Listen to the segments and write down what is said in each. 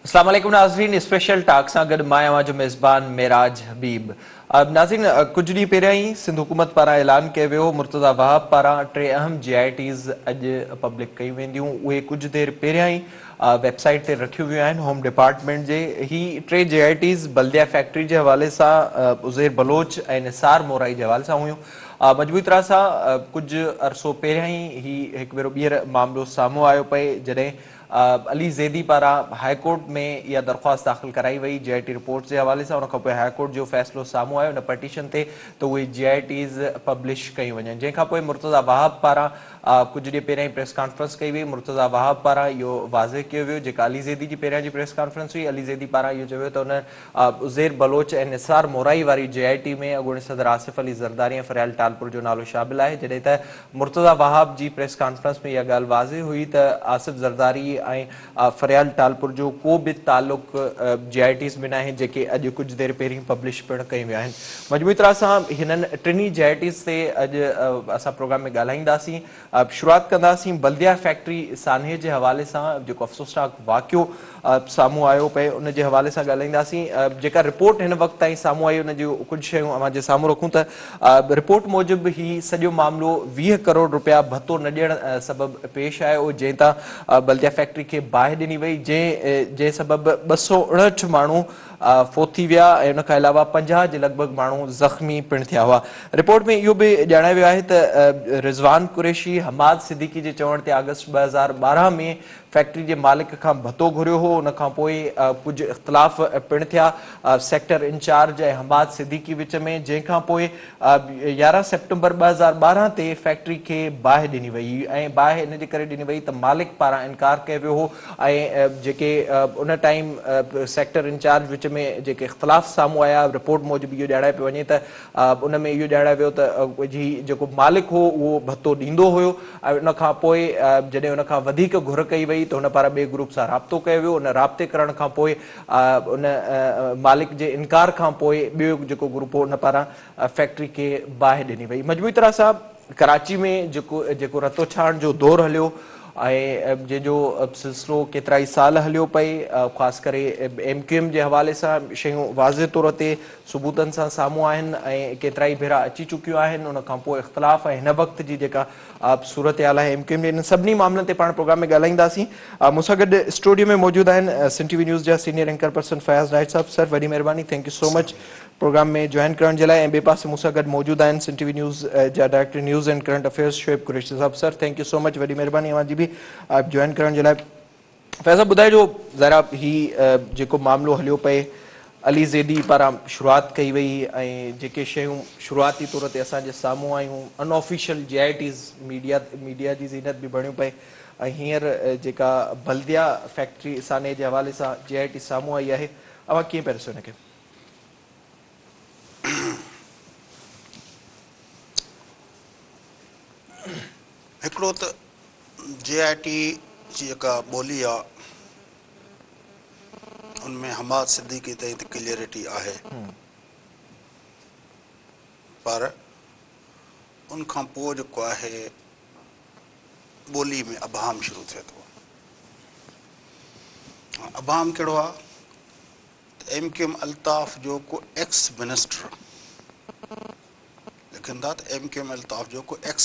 अस्सलाम वालेकुम नाज़रीन, स्पेशल टाक सां गॾु मां आहियां जो मेज़बान मेराज हबीब। नाज़रीन, कुछ ॾींहं पहिरियां ई सिंध हुकूमत पारां ऐलान कयो वियो मुर्तज़ा वहाब पारां 3 अहम JITs अॼु पब्लिक कयूं वेंदियूं। उहे कुझु देरि पहिरियां ई वेबसाइट ते रखियूं वियूं आहिनि होम डिपार्टमेंट जे। ही 3 JITs बल्दिया फैक्ट्री जे हवाले सां उज़ैर बलोच ऐं निसार मोराई जे हवाले सां हुयूं। मजबूरी तरह सां कुझु अरसो पहिरियां ई ही हिकु भेरो ॿीहर मामिलो साम्हूं आयो पए, जॾहिं अली ज़ैदी पारां हाई कोर्ट में इहा दरख़्वास्त दाख़िल कराई वई JIT रिपोर्ट जे हवाले सां। उन खां पोइ हाई कोर्ट जो फ़ैसिलो साम्हूं आयो उन पटिशन ते त उहे JITs पब्लिश कयूं वञनि। जंहिंखां पोइ मुर्तज़ा वहाब पारां कुझु ॾींहं पहिरियां ई प्रेस कॉन्फ्रेंस कई वई। मुर्तज़ा वहाब पारां इहो वाज़े कयो वियो, जेका अली ज़ैदी जी पहिरियां जी प्रेस कॉन्फ्रेंस हुई, अली ज़ैदी पारां इहो चयो वियो त उन उज़ैर बलोच ऐं निसार मोराई वारी JIT में अॻूणे सदर आसिफ अली ज़रदारी ऐं फ़रियाल टालपुर जो नालो शामिल आहे, जॾहिं त मुर्तज़ा वहाब जी प्रेस कॉन्फ्रेंस में इहा ॻाल्हि वाज़े हुई त आसिफ ज़रदारी ऐं फ़रियाल टालपुर जो को बि तालुक JITs में न आहिनि, जेके अॼु कुझु देरि पहिरीं पब्लिश पिणु कयूं विया आहिनि। मजबूरी तरह सां हिननि टिनी JITs ते अॼु असां प्रोग्राम में ॻाल्हाईंदासीं। शुरूआति कंदासीं बल्दिया फैक्ट्री सान्हे जे हवाले सां, जेको अफ़सोसनाक वाक़ियो साम्हूं आयो पए उन जे हवाले सां ॻाल्हाईंदासीं। जेका रिपोर्ट हिन वक़्त ताईं साम्हूं आई उन जूं कुझु शयूं अव्हां जे साम्हूं रखूं त रिपोर्ट मूजिबि ही सॼो मामिलो 20 करोड़ रुपया भतो न ॾियणु सबबि पेश आयो, जंहिं तां बल्दिया फैक्ट्री खे बाहि ॾिनी वई, जंहिं सबबि 259 माण्हू फोत थी विया ऐं उन खां अलावा 50 जे लॻभॻि माण्हू ज़ख़्मी पिणु थिया हुआ। रिपोर्ट में इहो बि ॼाणायो वियो आहे त रिज़वान कुरैशी हमाद सिद्दीकी जे चवण ते अगस्त 2012 में फैक्ट्री जे मालिक खां भतो घुरियो हो। उन खां पोइ कुझु इख़्तिलाफ़ पिणु थिया सेक्टर इंचार्ज ऐं हमाद सिद्दीकी विच में, जंहिंखां पोइ 11 सेप्टेंबर 2012 ते फैक्ट्री खे बाहि ॾिनी वई ऐं बाहि इन जे करे ॾिनी वई त मालिक पारां इनकार कयो वियो हो ऐं जेके उन टाइम सेक्टर इंचार्ज विच में जेके इख़्तिलाफ़ साम्हूं आया, रिपोर्ट मूजिबि इहो ॼाणाए पियो वञे त उन में इहो ॼाणायो वियो त जी जेको मालिक हो उहो भतो ॾींदो हुयो ऐं उन खां पोइ जॾहिं उन खां वधीक घुर कई वई त हुन पारां ॿिए ग्रुप सां राब्तो कयो वियो। उन राब्ते करण खां पोइ उन मालिक जे इनकार खां पोइ ॿियो जेको ग्रुप हो उन पारां फैक्ट्री खे बाहि ॾिनी वई। मजबूरी तरह सां कराची में जेको रतो छाण जो दौरु हलियो ऐं जंहिंजो सिलसिलो केतिरा ई साल हलियो पए, ख़ासि करे MQM जे हवाले सां शयूं वाज़े तौर ते सबूतनि सां साम्हूं आहिनि ऐं केतिरा ई भेरा अची चुकियूं आहिनि। उन खां पोइ इख़्तिलाफ़ ऐं हिन वक़्त जी जेका सूरत हाल आहे MQM जे इन सभिनी मामलनि ते पाण प्रोग्राम में ॻाल्हाईंदासीं। मूंसां गॾु स्टूडियो में मौजूदु आहिनि सिंध TV न्यूज़ जा सीनियर एंकर पर्सन फयाज़ नाइट साहब। सर, वॾी महिरबानी, thank you so much program में जॉइन करण जे लाइ। ऐं ॿिए पासे मूंसां गॾु मौजूदु आहिनि सिंध TV न्यूज़ जा director news and current affairs Shoaib Qureshi साहब। Sir, thank you so much, वॾी महिरबानी अव्हां जी बि जॉइन करण जे लाइ। फैज़ साहब, ॿुधाइजो ज़रा ही जेको मामिलो हलियो पए अली ज़ैदी पारां शुरूआति कई वई ऐं जेके शयूं शुरूआती तौर ते असांजे साम्हूं आयूं, अनऑफिशियल JITs मीडिया जी ज़ीनत बि बणियूं पए ऐं हींअर जेका बल्दिया फैक्ट्री साने जे हवाले सां JIT साम्हूं आई आहे, अव्हां कीअं पिया ॾिसो हिनखे? हिकिड़ो त JIT जी जेका ॿोली आहे उनमें हमाद सिद्दीकी ताईं त क्लियरिटी आहे, पर उनखां पोइ जेको आहे ॿोली में अबाम शुरू थिए थो। अबाम कहिड़ो आहे त MQM अल्ताफ़ जो को एक्स मिनिस्टर लिखनि था त MQM अल्ताफ़ जो को एक्स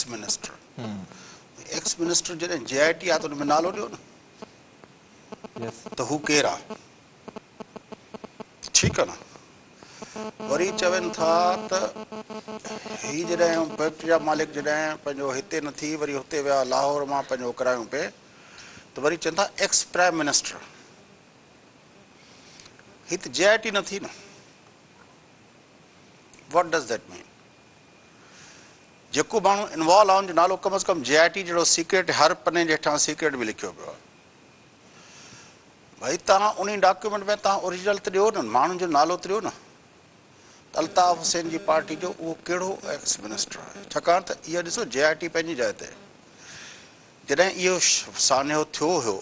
मिनिस्टर जॾहिं JIT आहे त उनमें नालो ॾियो न त हू केरु आहे, ठीकु आहे न। वरी चवनि था त ही जॾहिं फैक्ट्री जा मालिक जॾहिं पंहिंजो हिते न थी वरी हुते विया लाहौर मां पंहिंजो करायूं पिए त वरी चवनि था एक्स प्राइम मिनिस्टर। ही त JIT न थी न। What does that mean? जेको माण्हू इन्वॉल्व आहे उनजो नालो कम अज़ कम JIT जहिड़ो सीक्रेट हर पने जे हेठां सीक्रेट बि लिखियो पियो आहे। भाई तव्हां उन डॉक्यूमेंट में तव्हां ओरिजिनल त ॾियो न, माण्हुनि जो नालो त ॾियो न। अल्ताफ़ हुसैन जी पार्टी जो उहो कहिड़ो एक्स मिनिस्टर आहे? छाकाणि त इहा ॾिसो JIT पंहिंजी जाइ ते जॾहिं इहो सान्हो थियो हुयो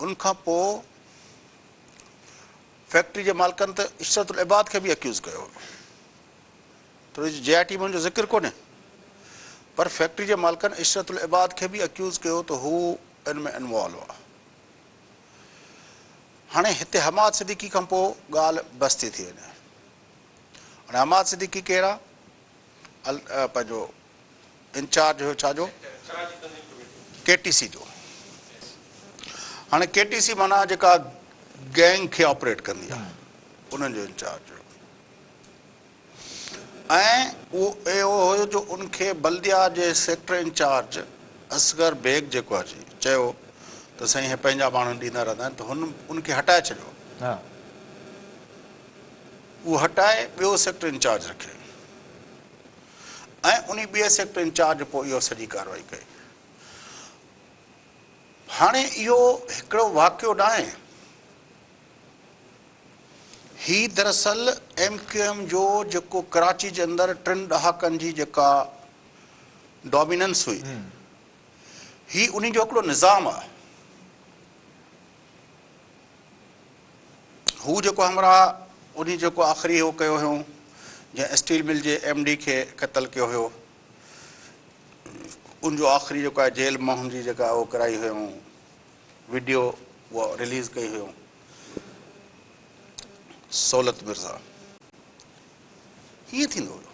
उनखां पोइ फैक्ट्री जे मालिकनि त इशरतुल इबाद खे बि अक्यूज़ कयो। थोरी JIT में हुनजो ज़िक्र कोन्हे, पर फैक्ट्री जे मालिकनि इशरतुल इबाद खे बि अक्यूज़ कयो त हू इन में इन्वॉल्व आहे। हाणे हिते हमाद सिद्दीकी खां पोइ ॻाल्हि बस्ती थी वञे। हाणे हमाद सिद्दीकी कहिड़ा पंहिंजो इंचार्ज हुयो छाजो KTC जो। हाणे KTC माना जेका गैंग खे ऑपरेट कंदी आहे उन्हनि जो इंचार्ज हुयो। ऐं उहो हुयो जो उनखे बल्दिया जे सेक्टर इंचार्ज असगर बेग जेको आहे चयो त साईं पंहिंजा माण्हू ॾींदा रहंदा आहिनि, त उनखे हटाए छॾियो। उहो हटाए ॿियो सेक्टर इंचार्ज रखे ऐं उन ॿिए सेक्टर इंचार्ज पोइ इहो सॼी कार्रवाई कई। हाणे इहो हिकिड़ो वाक़ियो न आहे, ही दरअसल MQM जो जेको कराची जे अंदरि 3 ॾहाकनि जी जेका डोमिनेंस हुई, ही उन जो हिकिड़ो निज़ाम आहे। हू जेको हमरा उन जेको आख़िरी हो कयो हुयो, जंहिं स्टील मिल जे MD खे क़तल कयो हुयो, उनजो आख़िरी जेको आहे जेल मां हुनजी जेका उहो कराई हुयूं, वीडियो उहा रिलीज़ कई हुयूं, सहूलत मिर्ज़ा। हीअं थींदो हुयो।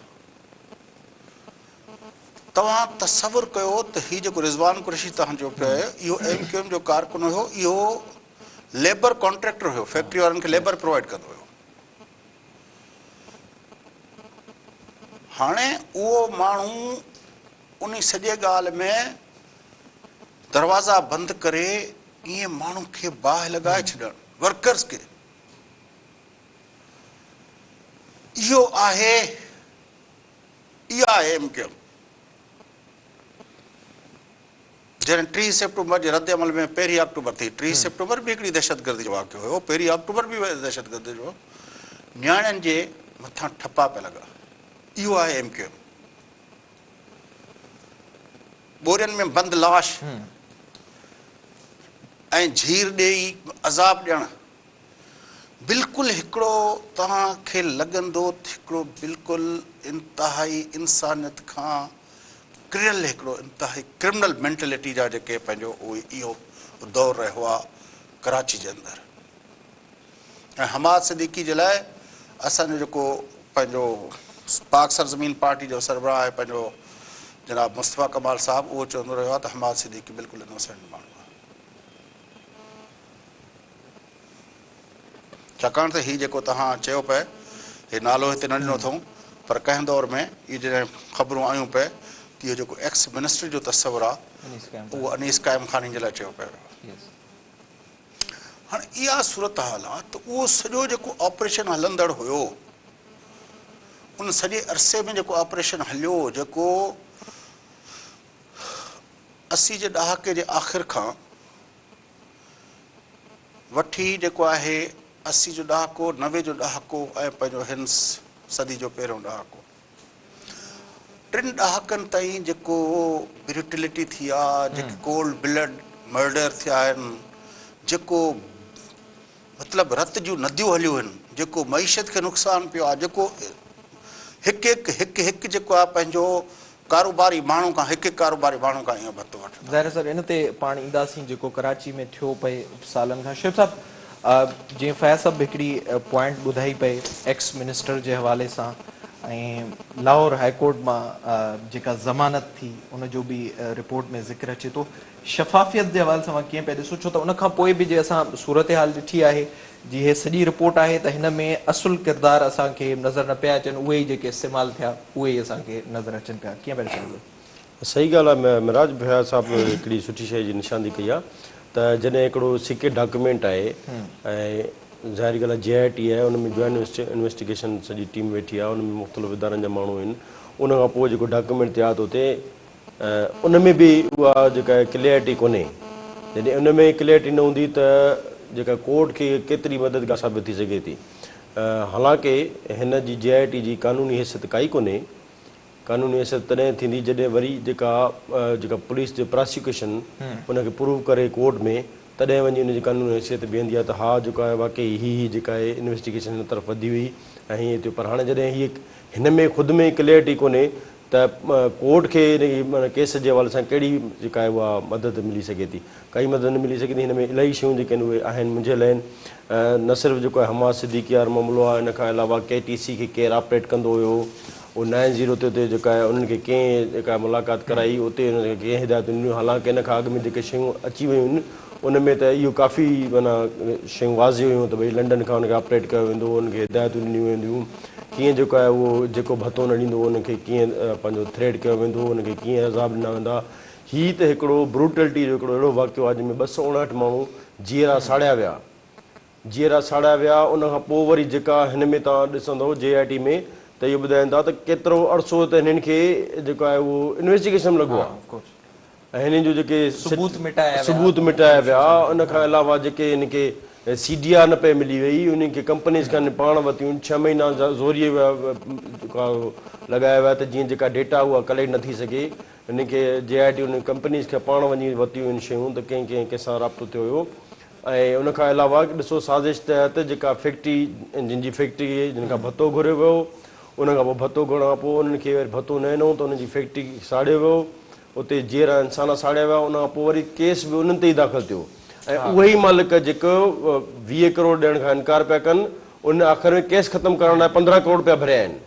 तव्हां तसवुरु कयो त हीउ जेको रिज़वान कुरैशी तव्हांजो पियो, इहो MQM जो कारकुन हुयो, इहो लेबर कॉन्ट्रेक्टर हुयो, फैक्ट्री वारनि खे लेबर प्रोवाइड कंदो हुयो। हाणे उहो माण्हू उन सॼे ॻाल्हि में दरवाज़ा बंदि करे ईअं माण्हू खे बाहि लॻाए छॾणु, वर्कर्स खे। इहो आहे, इहा आहे MQM। जॾहिं 3 सेप्टेम्बर जे रद्द अमल में 1 अक्टूबर थी, 3 सेप्टेम्बर बि हिकिड़ी दहशतगर्दी जो वाक़ियो हुयो, 1 अक्टूबर बि दहशतगर्दी जो, नियाणियुनि जे मथां ठपा पिया लॻा। इहो आहे MQM। ॿोरियुनि में बंदि लाश ऐं झीर ॾेई अज़ाब ॾियणु, बिल्कुलु हिकिड़ो तव्हांखे लॻंदो हिकिड़ो बिल्कुलु इंतिहाई इंसानियत खां किरियल हिकिड़ो इंतिहाई क्रिमिनल मेंटेलिटी जा जेके पंहिंजो उहे इहो दौरु रहियो आहे कराची जे अंदरि। ऐं हमाद सिद्दीकी जे लाइ असांजो जेको पंहिंजो पाक सरज़मीन पार्टी जो सरबराह आहे पंहिंजो जनाब मुस्तफ़ा कमाल साहब, उहो चवंदो रहियो आहे त हमाद सिद्दीकी बिल्कुलु इनोसेंट माण्हू आहे। छाकाणि त हीउ जेको तव्हां चयो पिए, हे नालो हिते न ॾिनो अथऊं, पर कंहिं दौर में इहे जॾहिं ख़बरूं आयूं पिए त इहो जेको एक्स मिनिस्टर जो तस्वुरु आहे, उहो अनीस क़ाइम खानी जे लाइ चयो पियो। हाणे इहा सूरत हाल आहे त उहो सॼो जेको ऑपरेशन हलंदड़ हुयो, उन सॼे अरसे में जेको ऑपरेशन हलियो, जेको 80 जे ॾहाके जे आख़िर खां वठी जेको आहे 80 जो ॾहाको, 90 जो ॾहाको ऐं पंहिंजो हिन सदी जो पहिरियों ॾहाको, 3 ॾहाकनि ताईं जेको ब्रूटिलिटी थी आहे, जेके कोल्ड ब्लड मर्डर थिया आहिनि, जेको मतिलबु रत जूं नदियूं हलियूं आहिनि, जेको मईशत खे नुक़सानु पियो आहे, जेको हिकु जेको आहे पंहिंजो कारोबारी माण्हू खां हिकु कारोबारी माण्हू खां ईअं भतो वठंदो। ज़ाहिर सर इन ते पाण ईंदासीं जेको कराची में थियो पए सालनि खां। शिव साहब, जीअं फैज़ साहब हिकिड़ी पॉइंट ॿुधाई पए एक्स मिनिस्टर जे हवाले सां, ऐं लाहौर हाईकोर्ट मां जेका ज़मानत थी उनजो बि रिपोर्ट में ज़िक्र अचे थो, शफ़ाफ़ियत जे हवाले सां मां कीअं पिया ॾिसो, छो त उनखां पोइ बि जे असां सूरत हाल ॾिठी आहे, जी हे सॼी रिपोर्ट आहे त हिन में असुल किरदार असांखे नज़र न पिया अचनि, उहे ई जेके इस्तेमालु थिया उहे ई असांखे नज़र अचनि पिया। कीअं पिया ॾिसो? सही ॻाल्हि आहे। मिराज भैया साहिबु हिकिड़ी सुठी शइ जी निशानी कई आहे त जॾहिं हिकिड़ो सीक्रेट डॉक्यूमेंट आहे ऐं ज़ाहिरी ॻाल्हि आहे JIT आहे, उन में जॉइंट इन्वेस्टिगेशन सॼी टीम वेठी आहे, उन में मुख़्तलिफ़ इदारनि जा माण्हू आहिनि, उन खां पोइ जेको डॉक्यूमेंट तयारु थो थिए उन में बि उहा जेका क्लियरिटी कोन्हे। जॾहिं उन में क्लियरिटी न हूंदी त जेका कोर्ट खे केतिरी मददगार साबित थी सघे थी। हालांकि हिन जी JIT जी कानूनी हैसियत काई कोन्हे। कानूनी हैसियत तॾहिं थींदी जॾहिं वरी जेका पुलिस जो प्रोसिक्यूशन उनखे प्रूव करे कोर्ट में, तॾहिं वञी उनजी कानूनी हैसियत बीहंदी आहे त हा जेको आहे वाक़ई हीअ जेका आहे इन्वेस्टिगेशन हिन तरफ़ वधी हुई ऐं हीअं थियो। पर हाणे जॾहिं हीअ हिन में ख़ुदि में क्लियरिटी कोन्हे त कोर्ट खे माना केस जे हवाले सां कहिड़ी जेका आहे उहा मदद मिली सघे थी? काई मदद न मिली सघे थी। हिन में इलाही शयूं जेके आहिनि उहे आहिनि मुंहिंजे लाइ न सिर्फ़ु जेको आहे हमास सिद्दीक़ियार मामिलो आहे, इन खां अलावा KTC खे केरु ऑपरेट कंदो हुयो, उहो 9-0 ते जेका आहे उन्हनि खे कंहिं जेका मुलाक़ात कराई, उते उन्हनि खे कंहिं हिदायतूं ॾिनियूं। हालांकि इन खां अॻु में जेके शयूं अची वियूं आहिनि उन में त इहो काफ़ी माना शयूं वाज़ी हुयूं त भई लंडन खां उनखे ऑपरेट कयो वेंदो, उनखे हिदायतूं ॾिनियूं वेंदियूं, कीअं जेको आहे उहो जेको भतो न ॾींदो उनखे कीअं पंहिंजो थ्रेड कयो वेंदो, उनखे कीअं अज़ाब ॾिना वेंदा। हीअ त हिकिड़ो ब्रूटलिटी जो हिकिड़ो अहिड़ो वाक़ियो आहे जंहिंमें 259 माण्हू जीअरा साड़िया विया। उनखां पोइ वरी जेका हिन में तव्हां ॾिसंदव JIT में त इहो ॿुधाइनि था त केतिरो अरसो त हिननि खे जेको आहे उहो इन्वेस्टिगेशन लॻो आहे ऐं हिननि जो जेके सबूत मिटाया विया। उन खां अलावा जेके हिनखे CDR न पे मिली वई, उन्हनि खे कंपनीज़ खां पाण वरितियूं, 6 महीना ज़ोरीअ जेका लॻाया विया त जीअं जेका डेटा उहा कलेक्ट न थी सघे। हिनखे JIT उन कंपनीज़ खे पाण वञी वरितियूं आहिनि शयूं त कंहिंसां राब्तो थियो हुयो। ऐं उन खां अलावा ॾिसो साज़िश तहत जेका फैक्ट्री जिन खां भतो घुरियो वियो, उन खां पोइ भतो घुरण खां पोइ उन्हनि खे वरी भतो न ॾिनो त उन्हनि जी फैक्ट्री साड़ियो वियो, उते जीअरा इंसान साड़िया विया। उन खां पोइ वरी केस बि उन्हनि ते ई दाख़िल थियो ऐं उहे ई मालिक जेको 20 करोड़ ॾियण खां इनकार पिया कनि, उन आख़िर में केस ख़तमु करण लाइ 15 करोड़ रुपया भरिया आहिनि।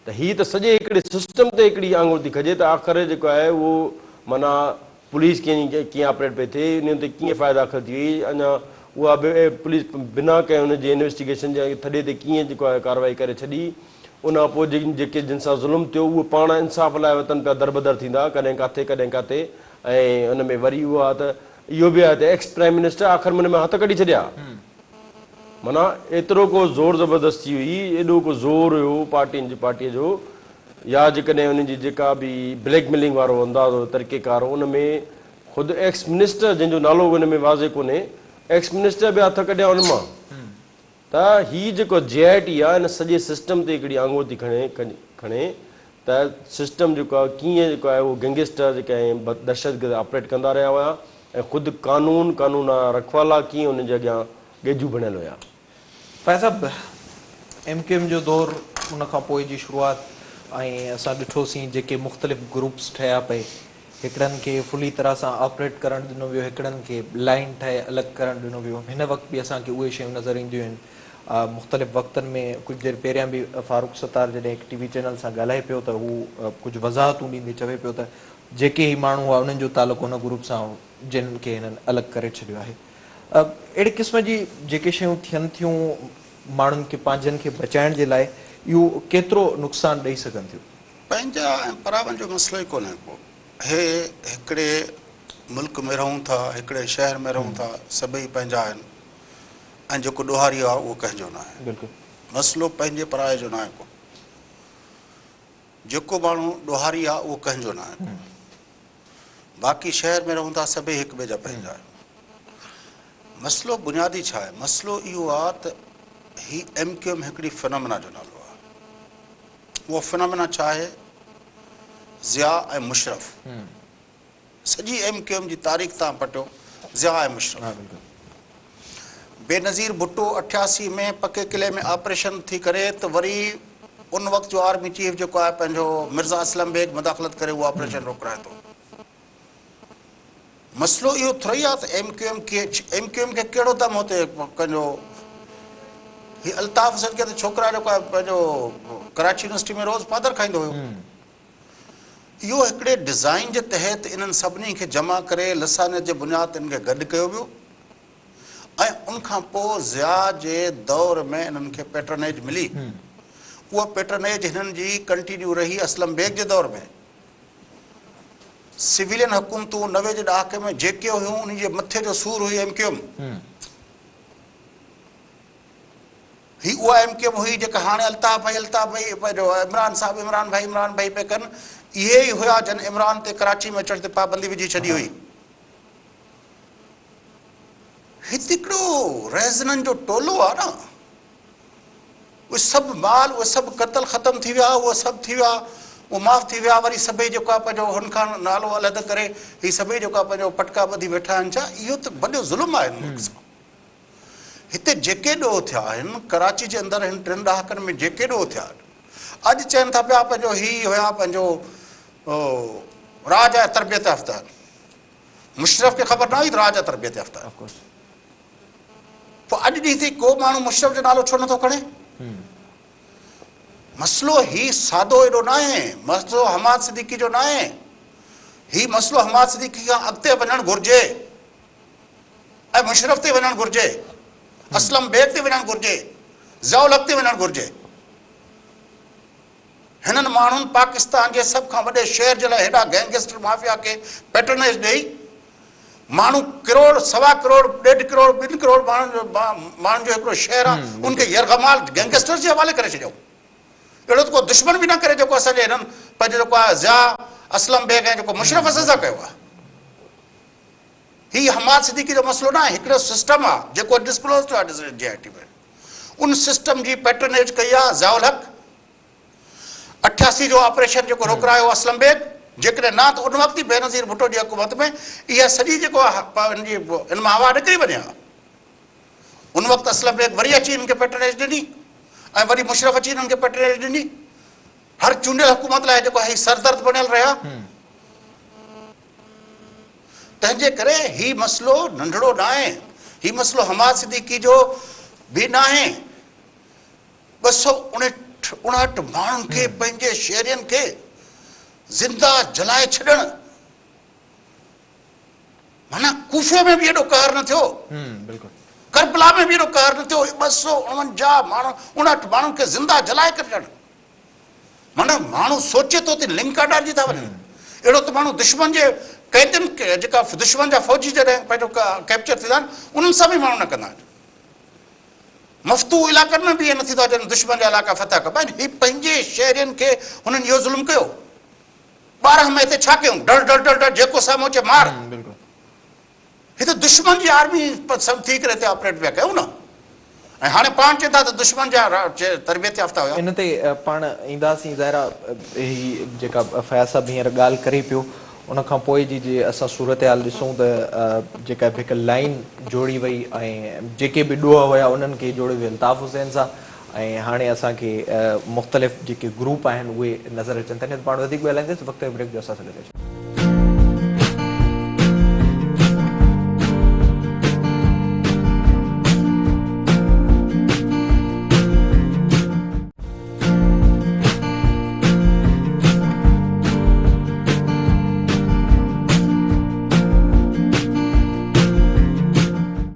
त हीअ त सॼे हिकिड़े सिस्टम ते हिकिड़ी आङुर थी खजे त आख़िर जेको आहे उहो माना पुलिस कीअं ऑपरेट पई थिए, इन ते कीअं फ़ाइदा दाख़िल थी वई, अञा उहा पुलिस बिना कंहिं हुनजी इन्वेस्टिगेशन जे थॾे ते कीअं जेको आहे कार्रवाई करे छॾी। उन खां पोइ जिन सां ज़ुल्म थियो उहे पाण इंसाफ़ लाइ वतन पिया दरबदर थींदा, कॾहिं काथे ऐं हुन में वरी उहो आहे त इहो बि आहे त एक्स प्राइम मिनिस्टर आख़िर में हथ कढी छॾिया। माना एतिरो को ज़ोर ज़बरदस्ती हुई, एॾो को ज़ोर हुयो पार्टीअ जो, या जेकॾहिं उनजी जेका बि ब्लैकमेलिंग वारो अंदाज़ हो, तरीक़ेकार, उन में ख़ुदि एक्स मिनिस्टर जंहिंजो नालो उन में वाज़े कोन्हे, एक्स मिनिस्टर बि हथ कढिया उन मां। त हीअ जेको JIT आहे इन सॼे सिस्टम ते हिकिड़ी आङुर थी खणे त सिस्टम जेको आहे कीअं जेको आहे उहो गैंगस्टर जेके ऐं दहशतगर्द ऑपरेट कंदा रहिया हुआ ऐं ख़ुदि कानून रखवाला कीअं उन जे अॻियां गेजू बणियल हुया। फैज़ साहब, MQM जो दौर उन खां पोइ जी शुरूआत ऐं असां ॾिठोसीं जेके मुख़्तलिफ़ ग्रुप्स ठहिया पए, हिकिड़नि खे फुली तरह सां ऑपरेट करणु ॾिनो वियो, हिकिड़नि खे लाइन ठाहे अलॻि करणु ॾिनो वियो। हिन वक़्तु बि असांखे उहे शयूं नज़र ईंदियूं आहिनि। मुख़्तलिफ़ वक़्तनि में कुझु देरि पहिरियां बि फारूक सत्तार जॾहिं हिकु TV चैनल सां ॻाल्हाए पियो त हू कुझु वज़ाहतूं ॾींदे चवे पियो त जेके ई माण्हू हुआ उन्हनि जो तालुक़ु हुन ग्रुप सां हो जिन खे हिननि अलॻि करे छॾियो आहे। अहिड़े क़िस्म जी जेके शयूं थियनि थियूं माण्हुनि खे पंहिंजनि खे बचाइण जे लाइ, इहो केतिरो नुक़सानु ॾेई सघनि थियूं? पंहिंजा ऐं परावनि जो मसइलो ई कोन्हे को। हे हिकिड़े मुल्क में रहूं था, हिकिड़े शहर में रहूं था, सभई पंहिंजा आहिनि ऐं जेको ॾोहारी आहे उहो कंहिंजो न आहे। बिल्कुलु मसइलो पंहिंजे पराए जो न आहे को। जेको माण्हू ॾोहारी आहे उहो कंहिंजो न आहे को। बाक़ी शहर में रहूं था, सभई हिक ॿिए जा पंहिंजा आहिनि। मसइलो बुनियादी छा आहे? मसइलो इहो आहे त ही MQM हिकिड़ी फिनोमिना जो नालो आहे। उहो फिनोमिना छा आहे? ज़िया ऐं मुशरफ। सॼी MQM जी तारीख़ तव्हां पटियो, ज़िया ऐं मुशरफ। बेनज़ीर भुट्टो 88 में पके किले में ऑपरेशन थी करे त वरी उन वक़्त जो आर्मी चीफ जेको आहे पंहिंजो मिर्ज़ा असलम बेग मुदाख़लत करे उहो ऑपरेशन रोकाए थो। मसइलो इहो थोरी आहे त MQM खे कहिड़ो दम हुते पंहिंजो हीउ अल्ताफ़ हुसैन खे त छोकिरा जेको आहे पंहिंजो कराची यूनिवर्सिटी में रोज़ पादर खाईंदो हुयो। इहो हिकिड़े डिज़ाइन जे तहत इन्हनि सभिनी खे जमा करे लसानियत जे बुनियाद ते इन्हनि खे गॾु कयो वियो ऐं उनखां पोइ ज़िया जे दौर में इन्हनि खे पैट्रनेज मिली। उहा पैट्रनेज हिननि जी कंटिन्यू रही असलम बेग जे दौर में। सिविलियन हुकूमतूं 90 जे ॾहाके में जेके हुयूं उन जे मथे जो सूर हुई MQM। ही उहा MQM हुई जेका हाणे अल्ताफ़ भाई पंहिंजो इमरान भाई पे कनि। इहे ई हुया जन इमरान ते कराची में अचण ते पाबंदी विझी छॾी हुई। हिते हिकिड़ो रहज़ननि जो टोलो आहे न। उहे सभु माल, उहे सभु क़तल ख़तमु थी विया, उहे सभु थी विया, उहो माफ़ थी विया। वरी सभई जेको आहे पंहिंजो हुन खां नालो अलॻि करे ही सभई जेको आहे पंहिंजो पटका ॿधी वेठा आहिनि। छा इहो त वॾो ज़ुल्म आहे मुल्क सां। हिते जेके ॾोह थिया आहिनि कराची जे अंदरि हिन 3 ॾहाकनि में जेके ॾोह थिया आहिनि, अॼु चवनि था पिया पंहिंजो ही हुया पंहिंजो राज आहे तरबियत याफ़्ता। मुशरफ खे ख़बर न हुई त राज आहे तरबियत याफ़्ता। Of course. पोइ अॼु ॾींहुं ताईं को माण्हू मुशरफ जो नालो छो नथो खणे? मसइलो ही सादो एॾो न आहे, मसइलो हमाद सिद्दीकी जो न आहे, ही मसइलो हमाद सिद्दीकी खां अॻिते वञणु घुरिजे ऐं मुशरफ ते वञणु घुरिजे, असलम बेग ते वञणु घुरिजे, ज़ियाउल हक़ ते वञणु घुरिजे। हिननि माण्हुनि पाकिस्तान जे सभ खां वॾे शहर जे लाइ हेॾा गैंगस्टर माफ़िया खे पैटर्नेज ॾेई माण्हू करोड़ सवा करोड़ 1.5 करोड़ 2 करोड़ माण्हुनि जो हिकिड़ो शहर आहे उनखे यरगमाल गैंगस्टर्स जे हवाले करे छॾियो। अहिड़ो त को दुश्मन बि न करे जेको असांजे हिननि पंहिंजो जेको आहे ज़िया असलम बेग ऐं जेको मुशरफ असां सां कयो आहे। हीउ हमाद सिद्दीकी जो मसइलो न आहे, हिकिड़ो सिस्टम आहे जेको डिस्क्लोज थियो आहे JIT में। उन सिस्टम जी पैटर्नेज कई आहे ज़ियाउल हक़। 88 जो ऑपरेशन जेको रोकरायो असलम बेग, जेकॾहिं न त उन वक़्तु ई बेनज़ीर भुट्टो जी हुकूमत में इहा सॼी जेको आहे इन मां हवा निकिरी वञे हा। उन वक़्तु असलम बेग वरी अची हिननि खे पैटर्नेज ॾिनी ऐं वरी मुशरफ अची हिननि खे पैटर्नेज ॾिनी। हर चूंडियल हुकूमत लाइ जेको आहे सरदर्द बणियल रहिया। तंहिंजे करे ही मसइलो नंढड़ो न आहे, ही मसइलो हमाद सिद्दीकी जो बि न आहे। 259 माण्हुनि खे पंहिंजे शहरियुनि खे ज़िंदा जलाए छॾणु, माना कूफे में बि एॾो कहर न थियो, करबला में बि एॾो कहर न थियो। 249 माण्हू 59 माण्हुनि खे ज़िंदा जलाए करे छॾणु, माना माण्हू सोचे थो त लिंका ॾाढी था वञनि। अहिड़ो त माण्हू दुश्मन जे कैदियुनि जेका दुश्मन जा फ़ौजी जॾहिं पंहिंजो कैप्चर थींदा आहिनि उन्हनि सां बि माण्हू न कंदा आहिनि। मफ़्तू इलाइक़नि में बि इहे न थींदो आहे दुश्मन जा इलाइक़ा फतह कबा आहिनि। हीउ पंहिंजे शहरियुनि खे हुननि इहो ज़ुल्म कयो। 12 में हिते छा कयूं? डर डर डर डर जेको साम्हूं अचे मार। हिते दुश्मन जी आर्मी सभु थी करे हिते ऑपरेट पिया कयूं न। ऐं हाणे पाण चवनि था त दुश्मन जा तरबियत याफ़्ता हुया। इन ते पाण ईंदासीं ज़ाहिरा। ही जेका फयाज़ साहब हींअर ॻाल्हि करे पियो उन खां पोइ जी जे असां सूरत हाल ॾिसूं त जेका हिकु लाइन जोड़ी वई ऐं जेके बि ॾोह हुया उन्हनि खे जोड़े वियो अल्ताफ़ हुसैन सां। ऐं हाणे असांखे मुख़्तलिफ़ जेके ग्रुप आहिनि उहे नज़र अचनि था। पाण वधीक ॻाल्हाईंदासीं वक़्तु ब्रेक जो असां सां गॾु।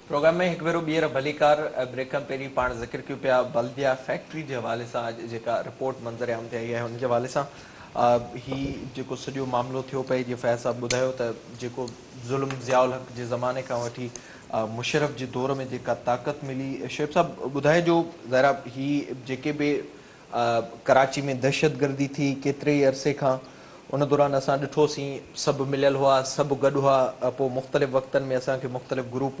प्रोग्राम में हिकु भेरो ॿीहर भलीकार ब्रेक खां पहिरीं पाण ज़िक्र कयूं पिया बल्दिया फैक्ट्री जे हवाले सां अॼु जेका रिपोर्ट मंज़र आम ते आई आहे हुन जे हवाले सां। ही जेको सॼो मामिलो थियो पिए जीअं फैज़ साहब ॿुधायो त जेको ज़ुल्म ज़ियाउल हक़ जे ज़माने खां वठी मुशरफ जे दौर में जेका ताक़त मिली, शेब साहब ॿुधाइजो ज़रा ही जेके बि कराची में दहशतगर्दी थी केतिरे ई अरसे खां उन दौरान असां ॾिठोसीं सभु मिलियल हुआ, सभु गॾु हुआ। पोइ मुख़्तलिफ़ वक़्तनि में असांखे मुख़्तलिफ़ ग्रुप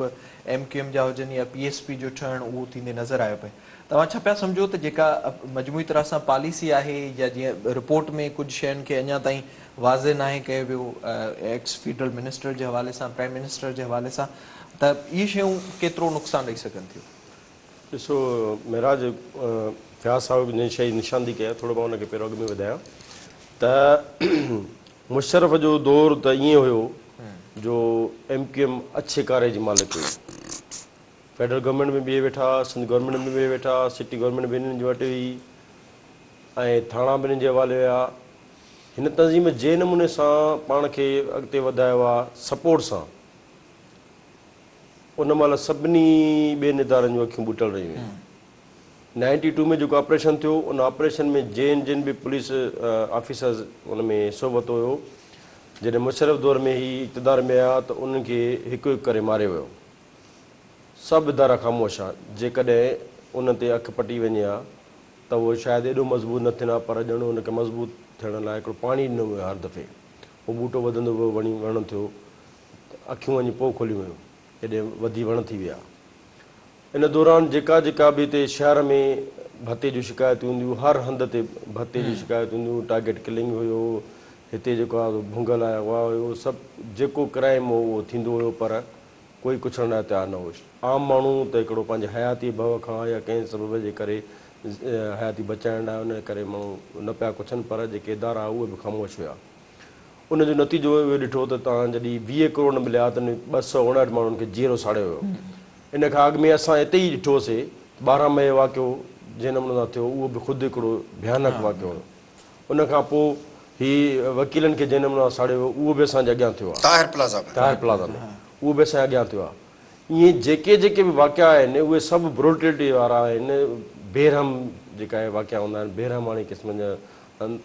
MQM जा हुजनि या PSP जो ठहणु उहो थींदे नज़र आयो पिए। तव्हां छा पिया सम्झो त जेका मजमूई तरह सां पॉलिसी आहे या जीअं रिपोर्ट में कुझु शयुनि खे अञा ताईं वाज़े नाहे कयो वियो एक्स फेडरल मिनिस्टर जे हवाले सां, प्राइम मिनिस्टर जे हवाले सां, त इहे शयूं केतिरो नुक़सानु ॾेई सघनि थियूं? ॾिसो महराज फयाज़ साहिब ने शइ निशानदी कया, थोरो मां हुनखे पहिरियों अॻु में वधायां त मुशरफ जो दौर त ईअं हुयो जो MQM अच्छे कारे जी मालिक हुई। फेडरल गवर्नमेंट में बि वेठा, सिंध गवर्नमेंट में बि वेठा, सिटी गवर्नमेंट बि हिननि जे वटि हुई ऐं थाणा बि हिननि जे हवाले हुया। हिन तंज़ीम जे नमूने सां पाण खे अॻिते वधायो आहे सपोर्ट सां, उन महिल सभिनी ॿियनि इदारनि जूं अखियूं ॿुटल रहियूं आहिनि। 92 में जेको ऑपरेशन थियो उन ऑपरेशन में जिन बि पुलिस ऑफिसर्स उन में हिसो वरितो हुयो, जॾहिं मुशरफ दौर में ही इक़्तिदार में आया त उन्हनि खे हिकु हिकु करे मारियो वियो। सभु इदारा ख़ामोश आहे। जेकॾहिं उन ते अखि पटी वञे हा त उहो शायदि एॾो मज़बूत न थियनि हा, पर ॼण उनखे मज़बूत थियण लाइ हिकिड़ो पाणी ॾिनो वियो हर दफ़े। उहो ॿूटो वधंदो वियो, वण थियो, अखियूं वञी पोइ खोलियूं वियूं, हेॾे वधी वण थी विया। इन दौरान जेका जेका बि हिते शहर में भते जूं शिकायतूं हूंदियूं, हर हंध ते भते जी शिकायतूं हूंदियूं, टारगेट किलिंग हुयो, हिते जेको आहे भुंगल आहे उहा हुयो, सभु जेको क्राइम हो उहो थींदो हुयो, पर कोई कुझु लाइ तयारु न हुओ। आम माण्हू त हिकिड़ो पंहिंजे हयाती भव खां या कंहिं सबब जे करे हयाती बचाइण लाइ उन करे माण्हू न पिया कुझनि, पर जेके इदारा उहे बि ख़ामोश हुआ। उनजो नतीजो इहो ॾिठो त तव्हां जॾहिं 20 करोड़ मिलिया त 259 माण्हुनि खे जीरो साड़ियो वियो। इन खां अॻु में असां हिते ई ॾिठोसीं 12 मई वाक़ियो जंहिं नमूने सां थियो, उहो बि ख़ुदि हिकिड़ो भयानक वाक़ियो हुयो। उन खां पोइ ही वकीलनि खे जंहिं नमूने सां साड़ियो वियो, उहो बि असांजे अॻियां थियो आहे, ताहिर प्लाज़ा में। ताहिर प्लाज़ा में, उहो बि असांजे अॻियां थियो आहे। ईअं जेके बि वाक़िया आहिनि उहे सभु ब्रुटलिटी वारा आहिनि, बेरहम जेका आहे वाक़िया हूंदा आहिनि, बेरहमानी क़िस्म जा,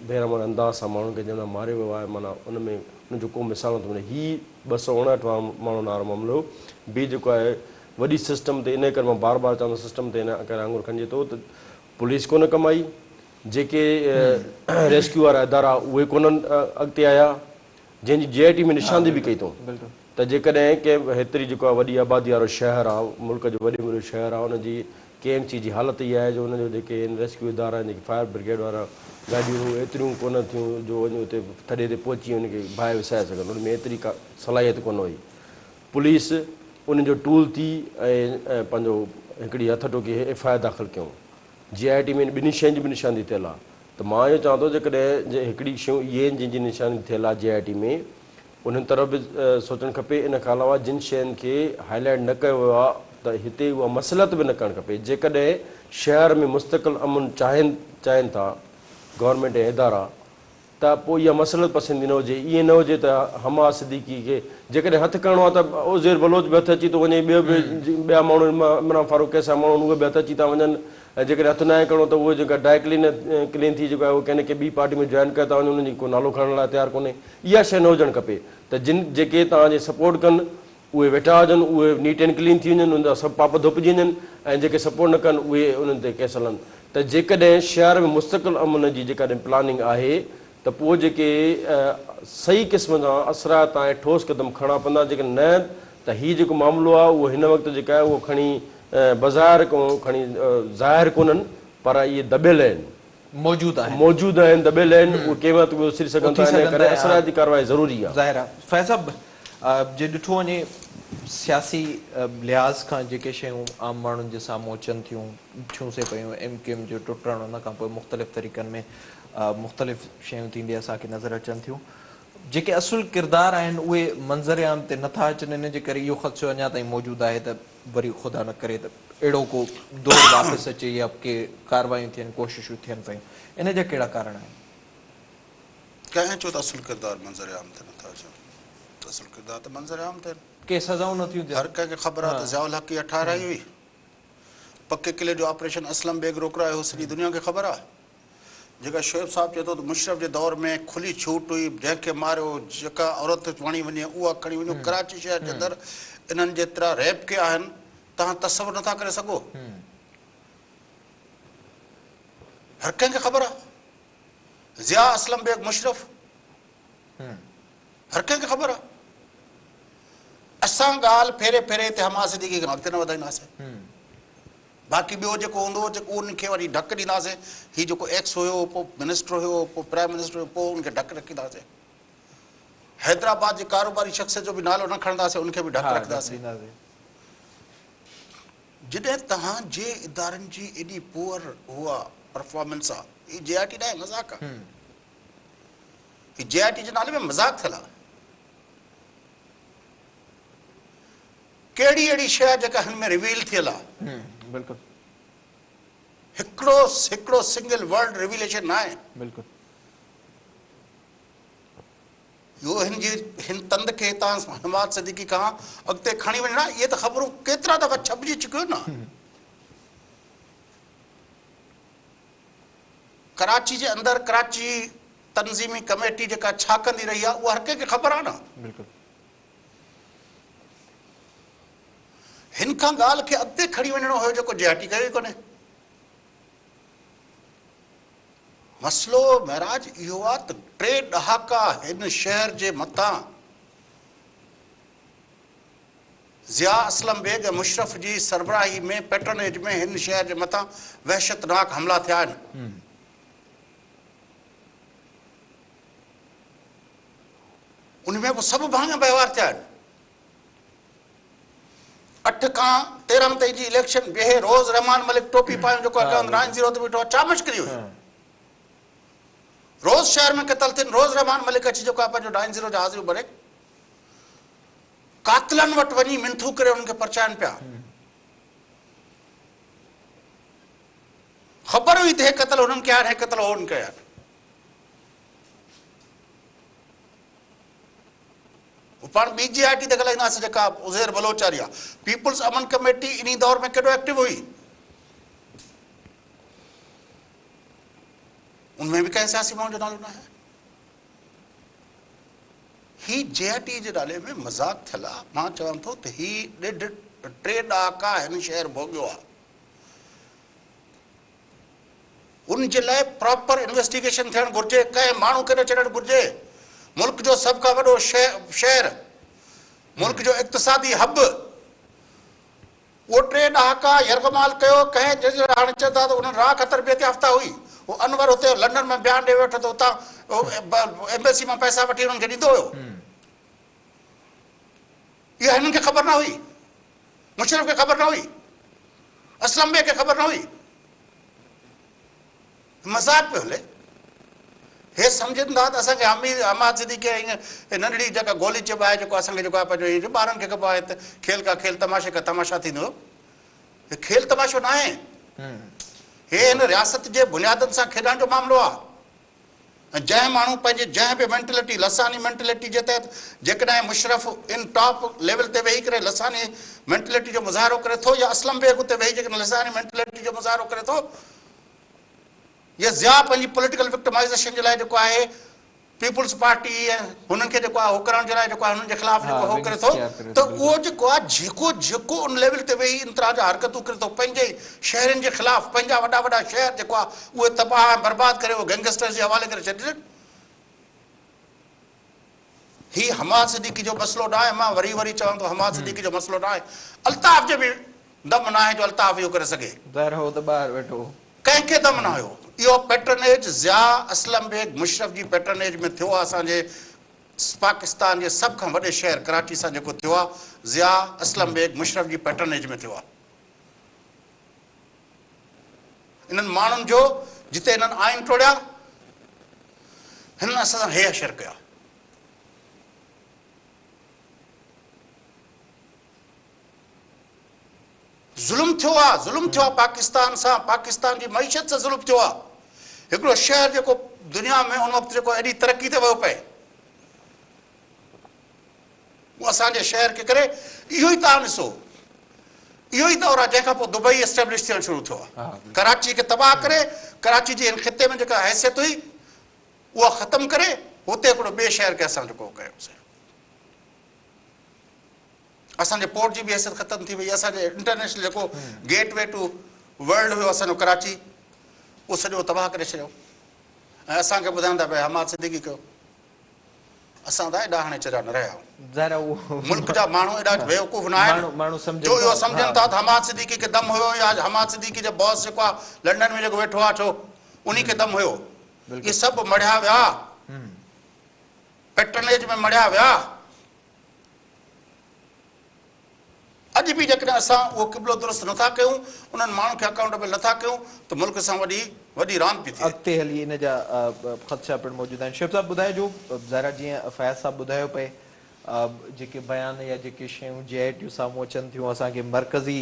बेरहमानी अंदाज़ सां माण्हुनि खे जंहिं मारियो वियो आहे, माना उन में उनजो को मिसाल नथो मिले। हीअ 259 माण्हुनि वारो मामिलो बि जेको आहे वॾी सिस्टम ते, इन करे मां बार बार चवंदो सिस्टम ते इन करे आङुर खणिजे थो त पुलिस कोन कमाई, जेके रेस्क्यू वारा इदारा उहे कोन्हनि अॻिते आया, जंहिंजी JIT में निशांदी बि कई अथऊं। त जेकॾहिं कंहिं हेतिरी जेको आहे वॾी आबादी वारो शहर आहे, मुल्क जो वॾे में वॾो शहर आहे, उनजी KMC जी हालत इहा आहे जो उनजो जेके आहिनि रेस्क्यू इदारा आहिनि, जेके फायर ब्रिगेड वारा गाॾियूं एतिरियूं कोन थियूं जो वञी हुते थॾे ते पहुची उनखे बाहि विसाए सघनि, उन में एतिरी का सलाहियत कोन हुई। पुलिस उनजो टूल थी ऐं पंहिंजो हिकिड़ी हथ टोकी FIR दाख़िल कयूं। JIT में ॿिन्ही शयुनि जी बि निशानी थियल आहे। त मां इहो चवां थो जेकॾहिं हिकिड़ी शयूं इहे आहिनि जंहिंजी निशानी थियल आहे JIT में, उन्हनि तरफ़ बि सोचणु खपे। इन खां अलावा जिन शयुनि खे हाईलाइट न कयो वियो आहे त हिते उहा मसलत बि न करणु खपे। जेकॾहिं शहर में मुस्तक़िल अमन चाहिनि था गवर्नमेंट ऐं इदारा, त पोइ इहा मसलत पसंदी न हुजे। ईअं न हुजे त हमास सिद्दीकी खे जेकॾहिं हथु करिणो आहे त उज़ैर बलोच बि हथु अची थो वञे, ॿिया माण्हू इमरान फारूक कैसा माण्हू उहे बि हथु अची था वञनि, ऐं जेकॾहिं हथु न आहे करिणो त उहे जेका ड्राई क्लीन थी जेको आहे उहो कंहिं ॿी पार्टी में जॉइन करे था वञनि, उनजी को नालो खणण लाइ तयारु कोन्हे। इहा शइ न हुजणु खपे त जेके तव्हांजे सपोर्ट कनि उहे वेठा हुजनि, उहे नीट एंड क्लीन थी वञनि, उनजा सभु पाप धुपिजी वञनि, ऐं जेके सपोर्ट न कनि उहे उन्हनि ते केस हलनि। त जेकॾहिं शहर में मुस्तक़िल अमन जी जेकॾहिं प्लानिंग आहे त पोइ जेके सही क़िस्म जा असरात ऐं ठोस क़दम खणणा पवंदा। जेके न त हीउ जेको मामिलो आहे उहो हिन वक़्तु जेका आहे उहो खणी बाज़ारि खां खणी ज़ाहिर कोन्हनि, पर इहे दॿियल आहिनि, मौजूदु आहिनि, दॿियल आहिनि, उहे कंहिं वक़्तु बि उछरी सघनि था। इन करे असराती कार्रवाई ज़रूरी आहे। ज़ाहिर आहे फैज़ साहब, जे ॾिठो वञे सियासी लिहाज़ खां जेके शयूं आम माण्हुनि जे साम्हूं अचनि थियूं, थियूंसे पियूं, MQM जो टुटणु, उन खां पोइ मुख़्तलिफ़ तरीक़नि में मुख़्तलिफ़ शयूं थींदी असांखे नज़र अचनि थियूं, जेके असुल किरदार आहिनि उहे मंज़र आम ते नथा अचनि। इन जे करे इहो ख़दशो अञा ताईं मौजूदु आहे त वरी ख़ुदा न करे त अहिड़ो को दौर वापसि अचे या के कार्रवायूं थियनि, कोशिशूं थियनि पियूं, इन जा कहिड़ा कारण आहिनि? कंहिं चयो त असुल किरदार मंज़र आम ते नथा अचनि, असुल किरदार त मंज़र आम ते के सज़ाऊं नथियूं थियनि। हर कंहिंखे ख़बर आहे त ज़ियाउल हक़ 18 ई हुई, पके किले जो ऑपरेशन असलम बेग रोकरायो हो, सॼी दुनिया खे ख़बर आहे। जेका शोएब साहब चए थो त मुशरफ जे दौर में खुली छूट हुई, जंहिंखे मारियो, जेका औरत वणी वञे उहा खणी वञो। कराची शहर जे अंदरि इन्हनि जेतिरा रेप के आहिनि तव्हां तसवुर नथा करे सघो। हर कंहिंखे ख़बर आहे, ज़िया, असलम बेग, मुशरफ, हर कंहिंखे ख़बर आहे। असां ॻाल्हि फेरे फेरे ते हमास सिद्दीकी खां अॻिते न वधाईंदासीं। बाक़ी ॿियो जेको हूंदो जेको उनखे वरी ढक ॾींदासीं। हीउ जेको एक्स हुयो, पोइ मिनिस्टर हुयो, पोइ प्राइम मिनिस्टर हुयो, पोइ उनखे ढक रखंदासीं। हैदराबाद जे कारोबारी शख़्स जो बि नालो न खणंदासीं, उनखे बि ढक रखंदासीं। जॾहिं तव्हांजे इदारनि जी एॾी पुअर उहा परफॉर्मेंस आहे, हीउ JIT ॾाढो मज़ाक आहे। हीउ JIT जे नाले में मज़ाक थियल आहे। कहिड़ी अहिड़ी शइ जेका हिन में रिवील थियल आहे, बिल्कुलु हिकिड़ो सिंगल वर्ड रिवीलेशन न आहे। बिल्कुलु इहो हिन तंद खे हितां हमास सिद्दीकी खां अॻिते खणी वञणा, इहे त ख़बरूं केतिरा दफ़ा छपिजी चुकियूं न। कराची जे अंदरि कराची तंज़ीमी कमेटी जेका छा कंदी रही आहे उहा हर कंहिंखे ख़बर आहे न। बिल्कुलु हिन खां ॻाल्हि खे अॻिते खणी वञिणो हुयो जेको JIT कयो ई कोन्हे। मसइलो महराज इहो आहे त 3 ॾहाका हिन शहर जे मथां ज़िया, असलम बेग ऐं मुशरफ जी सरबराही में, पैट्रनेज में हिन शहर जे मथां वहशतनाक हमला थिया आहिनि। उनमें पोइ सभु भाङा वहिंवार थिया आहिनि। 8 खां 13 ताईं जी इलेक्शन बीहे रोज़ रहमान मलिक टोपी पायूं जेको आहे 9-0 ते बीठो आहे, छा मुश्किल हुई? रोज़ शहर में क़तल थियनि, रोज़ रहमान मलिक अची जेको आहे पंहिंजो 9-0 जा हाज़िरियूं भरे कातिलनि वटि वञी मिंथू करे उन्हनि खे परचाइनि पिया। ख़बर हुई त हे क़तल हुननि कया आहिनि, हे क़तल हुननि कया आहिनि। पाण BJIT ते ॻाल्हाईंदासीं जेका उज़ैर बलोचारी आहे, पीपुल्स अमन कमेटी इन दौर में केॾो एक्टिव हुई, उनमें भी कंहिं सियासी माण्हू जो नालो न आहे। ही JIT जे नाले में मज़ाक थियल आहे। मां चवां थो त ही 3 ॾहाका हिन शहर भोॻियो आहे। उन जे लाइ प्रॉपर इन्वेस्टिगेशन थियणु घुरिजे, कंहिं माण्हू खे न छॾणु घुरिजे। मुल्क जो सभ खां वॾो शहर, मुल्क जो इक़्तिसादी हब, उहो 3 ॾहाका यरगमाल कयो। कंहिं हाणे चवनि था त उन्हनि राह ख़तर तरबियत याफ़्ता हुई, वो अनवर हुते लंडन में बयान ॾेई वेठो त हुतां एम्बेसी मां पैसा वठी उन्हनि खे ॾींदो हुयो। इहा हिननि खे ख़बर न हुई, मुशर्रफ खे ख़बर न हुई, असलम बे खे ख़बर न हुई। मज़ाक पियो हले। हे सम्झनि था त असांखे हमाद सिद्दीकी ईअं नंढड़ी जेका गोली चइबो आहे, जेको असांखे जेको आहे पंहिंजो ॿारनि खे कबो आहे त खेल का खेल तमाशे का तमाशा थींदो। हे खेल तमाशो न आहे, हे हिन रियासत जे बुनियादनि सां खेॾण जो मामिलो आहे। ऐं जंहिं माण्हू पंहिंजे जंहिं बि मेंटेलिटी, लसानी मेंटेलिटी जे तहत जेकॾहिं मुशर्रफ इन टॉप लेवल ते वेही करे लसानी मेंटेलिटी जो मुज़ाहिरो करे थो, या असलम बेग उते वेही जेकॾहिं लसानी मेंटेलिटी जो मुज़ाहिरो करे थो, या ज़िया पंहिंजी पॉलिटिकल विक्टिमाइज़ेशन जे लाइ जेको आहे पीपुल्स पार्टी ऐं हुननि खे जेको आहे हो करण जे लाइ जेको आहे हुननि जे ख़िलाफ़ जेको हो करे थो, त उहो जेको आहे जेको उन लेवल ते वेही इन तरह जा हरकतूं करे थो, पंहिंजे शहरनि जे ख़िलाफ़ पंहिंजा वॾा वॾा शहर जेको आहे उहे तबाह ऐं बर्बाद करे उहो गैंगस्टर्स जे हवाले करे छॾिजनि। ही हमाद सिद्दीकी जो मसइलो न आहे। मां वरी वरी चवां थो हमाद सिद्दीकी जो मसइलो न आहे, अल्ताफ़ जो बि दम न आहे जो अल्ताफ़ इहो करे सघे। कंहिंखे दम न हुयो। इहो पैटर्नेज ज़िया, असलम बेग, मुशर्रफ जी पैटर्नेज में थियो आहे। असांजे पाकिस्तान जे सभ खां वॾे शहर कराची सां जेको थियो आहे, ज़िया, असलम बेग, मुशर्रफ जी पैटर्नेज में थियो आहे। इन्हनि माण्हुनि जो जिते हिननि आइन टोड़िया, हिननि असां सां हे अशर कया। ज़ुल्म थियो आहे पाकिस्तान सां, पाकिस्तान जी मईशत सां ज़ुल्म थियो आहे। हिकिड़ो शहर जेको दुनिया में उन वक़्तु जेको एॾी तरक़ी ते वियो पए, उहो असांजे शहर खे करे इहो ई तव्हां ॾिसो, इहो ई दौर आहे जंहिंखां पोइ दुबई एस्टेब्लिश थियणु शुरू थियो आहे। कराची खे तबाह करे, कराची जी हिन ख़िते में जेका हैसियत हुई उहा ख़तमु करे, हुते हिकिड़ो ॿिए शहर खे असां जेको कयोसीं। असांजे पोर्ट जी बि हैसियत ख़तमु थी वई। असांजे इंटरनेशनल जेको गेट वे टू वर्ल्ड हुयो असांजो कराची, उहो सॼो तबाह करे छॾियो। ऐं असांखे ॿुधाइनि था पिया हमाद सिद्दीकी कयो। असां त एॾा हाणे चरिया न रहिया आहियूं। मुल्क जा माण्हू एॾा बेवकूफ़ न आहिनि जो इहो सम्झनि था त हमाद सिद्दीकी खे दम हुयो, या हमाद सिद्दीकी जो बॉस जेको आहे लंडन में जेको वेठो आहे छो उन्ही खे दम हुयो। इहे सभु मढ़िया विया, पैटर्नेज में मढ़िया विया। अॼु बि जेकॾहिं असां उहो क़िबलो दुरुस्त नथा कयूं, उन्हनि माण्हुनि खे अकाउंटेबल नथा कयूं, त मुल्क सां वॾी रांदि पई थिए। अॻिते हली इन जा ख़दशा पिणु मौजूदु आहिनि। शिव साहब ॿुधाइजो, ज़ाहिरा जीअं फैज़ साहब ॿुधायो पए, जेके बयान या जेके शयूं JIT साम्हूं अचनि थियूं, असांखे मरकज़ी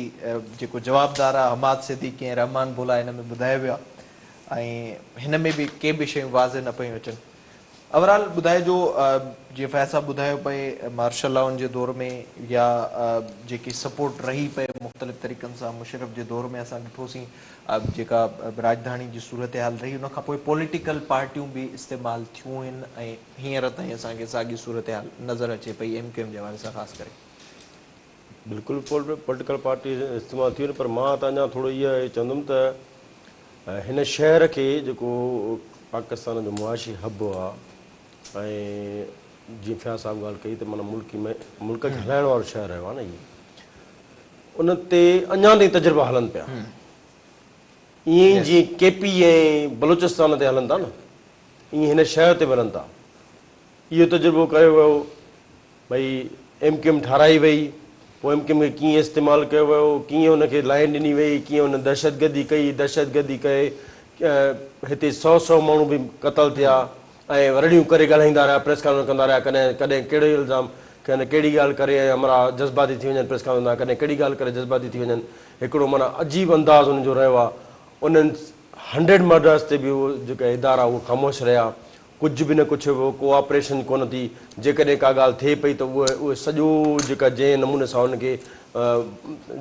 जेको जवाबदार आहे हमाद सिद्दीकी ऐं रहमान बुला हिन में ॿुधायो वियो आहे, ऐं हिन में बि के बि शयूं वाज़े न पियूं अचनि। ओवरऑल ॿुधाइजो, जीअं फैज़ साहब ॿुधायो पए, मार्शल लॉ जे दौर में या जेकी सपोर्ट रही पए मुख़्तलिफ़ तरीक़नि सां, मुशर्रफ जे दौर में असां ॾिठोसीं जेका राजधानी जी सूरत हाल रही, उन खां पोइ पॉलिटिकल पार्टियूं बि इस्तेमालु थियूं आहिनि, ऐं हींअर ताईं असांखे साॻी सूरत हाल नज़र अचे पई MQM जे हवाले सां ख़ासि करे। बिल्कुलु पॉलिटिकल पार्टी इस्तेमालु थियूं आहिनि, पर मां त अञा थोरो इहा चवंदुमि त हिन शहर खे जेको पाकिस्तान जो मुआशी हब आहे, ऐं जीअं फैज़ साहब ॻाल्हि कई त माना मुल्क खे हलाइण वारो शहर रहियो आहे न, इहो उन ते अञा ताईं तजुर्बा हलनि पिया। ईअं ई जीअं KP ऐं बलूचिस्तान ते हलनि था न, ईअं हिन शहर ते वञनि था। इहो तजुर्बो कयो वियो भई MQM ठाराई वई, पोइ MKM खे कीअं इस्तेमालु कयो वियो, कीअं हुनखे लाइन ॾिनी वई, कीअं हुन दहशतगर्दी कई, दहशतगर्दी कए हिते 100 माण्हू बि क़तल थिया ऐं वरड़ियूं करे ॻाल्हाईंदा रहिया, प्रेस कॉन्फ्रेंस कंदा रहिया, कॾहिं कॾहिं कहिड़ो इल्ज़ाम, कॾहिं कहिड़ी ॻाल्हि करे हमारा जज़्बाती थी वञनि प्रेस कॉन्फ्रेंस, कॾहिं कहिड़ी ॻाल्हि करे जज़्बाती थी वञनि। हिकिड़ो माना अजीब अंदाज़ हुननि जो रहियो आहे। उन्हनि 100 मर्डर्स ते बि उहो जेका इदारा उहे ख़ामोश रहिया, कुझु बि न कुझु हुओ, कोऑपरेशन कोन थी। जेकॾहिं का ॻाल्हि थिए पई त उहे सॼो जेका जंहिं नमूने सां हुनखे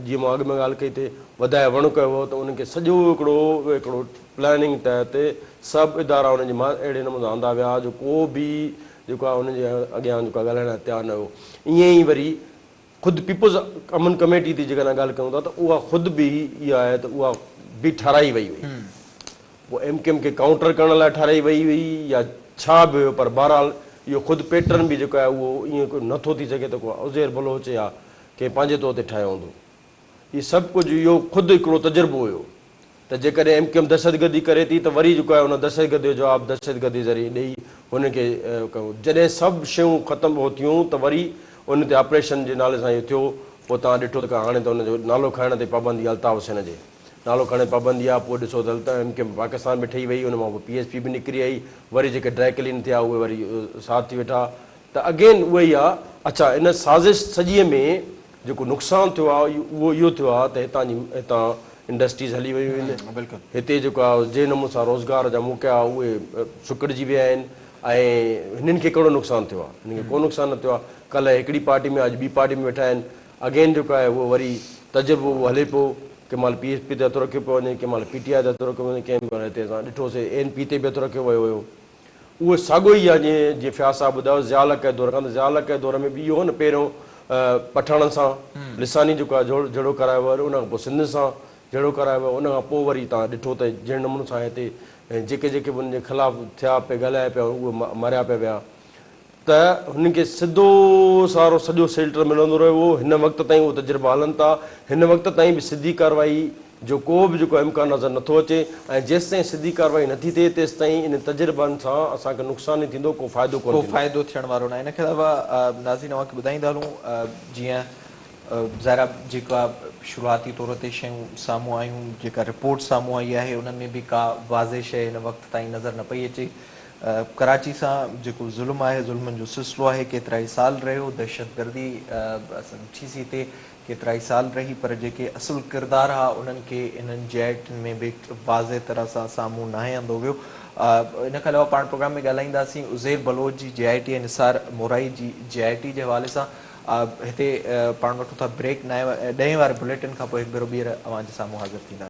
जीअं मां अॻु में ॻाल्हि कई थिए वधाए वण कयो हो, त उनखे सॼो हिकिड़ो प्लानिंग तहत सभु इदारा हुनजे मां अहिड़े नमूने आंदा विया जो को बि जेको आहे हुनजे अॻियां जेको ॻाल्हाइण लाइ तयारु न हो। ईअं ई वरी ख़ुदि पीपुल्स कॉमन कमेटी जी जेकॾहिं ॻाल्हि कयूं था त उहा ख़ुदि बि इहा आहे त उहा बि ठाराई वई हुई। पोइ MKM खे काउंटर करण लाइ ठाराई वई हुई या छा बि हुयो, पर बहरहाल इहो ख़ुदि पैटर्न बि जेको आहे उहो ईअं नथो थी सघे त को उज़ैर बलोच या कंहिं पंहिंजे तौर ते ठाहियो हूंदो। इहो सभु कुझु इहो ख़ुदि हिकिड़ो तजुर्बो हुयो त जेकॾहिं MKM दहशतगर्दी करे थी त वरी जेको आहे हुन दहशतगर्दी जो जवाबु दहशतगर्दी ज़रिए ॾेई हुनखे कयूं। जॾहिं सभु शयूं ख़तमु थियूं त वरी उन ते ऑपरेशन जे नाले सां इहो थियो। पोइ तव्हां ॾिठो त हाणे त हुनजो नालो खणण ते पाबंदी, अल्ताफ़ हुसैन जे नालो खणण ते पाबंदी आहे। पोइ ॾिसो त MKM पाकिस्तान में ठही वई, हुन मां पोइ PSP बि निकिरी आई, वरी जेके ड्राई क्लीन थिया उहे वरी साथ थी वेठा। त अगेन उहो ई आहे। अच्छा, इन साज़िश सॼीअ में जेको नुक़सानु थियो आहे उहो इहो थियो आहे त हितां इंडस्ट्रीज़ हली वियूं आहिनि। बिल्कुलु हिते जेको आहे जंहिं नमूने सां रोज़गार जा मौक़ा उहे सुकिड़िजी विया आहिनि। ऐं हिननि खे कहिड़ो नुक़सानु थियो आहे? हिननि खे को नुक़सानु न थियो आहे। कल्ह हिकिड़ी पार्टी में अॼु ॿी पार्टी में वेठा आहिनि। अगेन जेको आहे उहो वरी तजुर्बो उहो हले पियो। कंहिं महिल PSP ते हथु रखियो पियो वञे, कंहिं महिल PTI ते हथु रखियो वञे, कंहिं महिल हिते असां ॾिठोसीं ANP ते बि हथु रखियो वियो हुयो। उहो साॻियो ई आहे जीअं फ़ियाज़ साहब ॿुधायो ज़ियाउल हक़ जे दौर खां। ज़ियाउल हक़ जे दौर में बि इहो न, पहिरियों पठाणनि सां लिसानी जेको आहे जहिड़ो करायो वियो, उन खां पोइ सिंध सां जहिड़ो करायो वियो, उन खां पोइ वरी तव्हां ॾिठो त जहिड़े नमूने सां हिते जेके जेके बि हुनजे ख़िलाफ़ु थिया पिया, ॻाल्हाया पिया, उहे मारिया पिया विया। त हुननि खे सिधो सारो सॼो शेल्टर मिलंदो रहियो। हिन वक़्त ताईं उहे तजुर्बा हलनि था। हिन वक़्त ताईं बि सिधी कार्रवाई जो को बि जेको इम्कान नज़र नथो अचे। ऐं जेसि ताईं सिधी कार्रवाई नथी थिए तेसि ताईं इन तजुर्बनि सां असांखे नुक़सानु ई थींदो, को फ़ाइदो कोन को थींदो। फ़ाइदो थियण वारो न आहे। हिन खे अलावा नाज़रीन अव्हांखे ॿुधाईंदा हलूं, जीअं ज़ाहिर जेका शुरूआती तौर ते शयूं साम्हूं आयूं, जेका रिपोर्ट साम्हूं आई आहे उन्हनि में बि का वाज़े शइ हिन वक़्त ताईं नज़र न पई अचे। कराची सां जेको ज़ुल्म आहे, ज़ुल्मनि जो सिलसिलो आहे, केतिरा ई साल रहियो। दहशतगर्दी टीसी ते केतिरा ई साल रही, पर जेके असुल किरदार आहे उन्हनि खे इन्हनि JIT में बि वाज़े तरह सां साम्हूं न आंदो वियो। इन खां अलावा पाण प्रोग्राम में ॻाल्हाईंदासीं उज़ैर बलोच जी JIT ऐं निसार मोराई जी JIT जे हवाले सां। हिते पाण वठूं था ब्रेक। 10 वारे बुलेटिन खां पोइ हिकु भेरो ॿीहर अव्हांजे साम्हूं हाज़िर थींदासीं।